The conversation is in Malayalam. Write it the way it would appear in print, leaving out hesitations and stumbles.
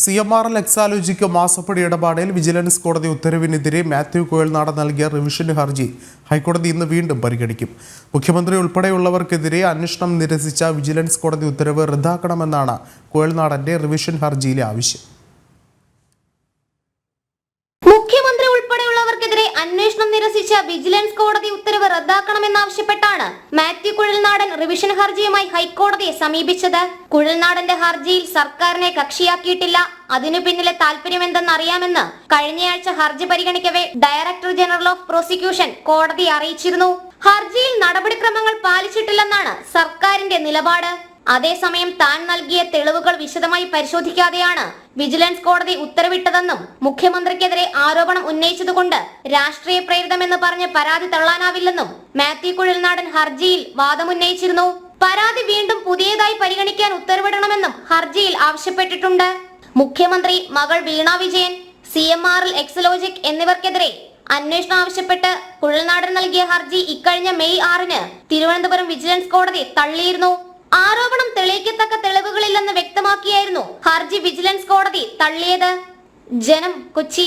CMRL എക്സാലോജിക്ക് മാസപ്പടി ഇടപാടിൽ വിജിലൻസ് കോടതി ഉത്തരവിനെതിരെ മാത്യു കുഴൽനാടൻ നൽകിയ റിവിഷൻ ഹർജി ഹൈക്കോടതി ഇന്ന് വീണ്ടും പരിഗണിക്കും. മുഖ്യമന്ത്രി ഉൾപ്പെടെയുള്ളവർക്കെതിരെ അന്വേഷണം നിരസിച്ച വിജിലൻസ് കോടതി ഉത്തരവ് റദ്ദാക്കണമെന്നാണ് കുഴൽനാടന്റെ റിവിഷൻ ഹർജിയിലെ ആവശ്യം. മുഖ്യമന്ത്രി ഉൾപ്പെടെയുള്ളവർക്കെതിരെ അന്വേഷണം നിരസിച്ച വിജിലൻസ് കോടതി ഉത്തരവ് റദ്ദാക്കണമെന്നാവശ്യപ്പെട്ടാണ് മാത്യു കുഴൽനാടൻ റിവിഷൻ ഹർജിയുമായി ഹൈക്കോടതിയെ സമീപിച്ചത്. കുഴൽനാടന്റെ ഹർജിയിൽ സർക്കാരിനെ കക്ഷിയാക്കിയിട്ടില്ല. അതിനു പിന്നിലെ താല്പര്യമെന്തെന്ന് അറിയാമെന്ന് കഴിഞ്ഞയാഴ്ച ഹർജി പരിഗണിക്കവേ ഡയറക്ടർ ജനറൽ ഓഫ് പ്രോസിക്യൂഷൻ കോടതിയെ അറിയിച്ചിരുന്നു. ഹർജിയിൽ നടപടിക്രമങ്ങൾ പാലിച്ചിട്ടില്ലെന്നാണ് സർക്കാരിന്റെ നിലപാട്. അതേസമയം താൻ നൽകിയ തെളിവുകൾ വിശദമായി പരിശോധിക്കാതെയാണ് വിജിലൻസ് കോടതി ഉത്തരവിട്ടതെന്നും മുഖ്യമന്ത്രിക്കെതിരെ ആരോപണം ഉന്നയിച്ചതുകൊണ്ട് രാഷ്ട്രീയ പ്രേരിതമെന്ന് പറഞ്ഞ് പരാതി തള്ളാനാവില്ലെന്നും മാത്യു കുഴൽനാടൻ ഹർജിയിൽ വാദമുന്നയിച്ചിരുന്നു. പരാതി വീണ്ടും പുതിയതായി പരിഗണിക്കാൻ ഉത്തരവിടണമെന്നും ഹർജിയിൽ ആവശ്യപ്പെട്ടിട്ടുണ്ട്. മുഖ്യമന്ത്രി, മകൾ വീണ വിജയൻ, CMRL എക്സലോജിക് എന്നിവർക്കെതിരെ അന്വേഷണം ആവശ്യപ്പെട്ട് കുഴൽനാടൻ നൽകിയ ഹർജി ഇക്കഴിഞ്ഞ മെയ് 6-ന് തിരുവനന്തപുരം വിജിലൻസ് കോടതി തള്ളിയിരുന്നു. ആരോപണം തെളിയിക്കത്തക്ക തെളിവുകളില്ലെന്ന് വ്യക്തമാക്കിയായിരുന്നു ഹർജി വിജിലൻസ് കോടതി തള്ളിയത്. ജനം, കൊച്ചി.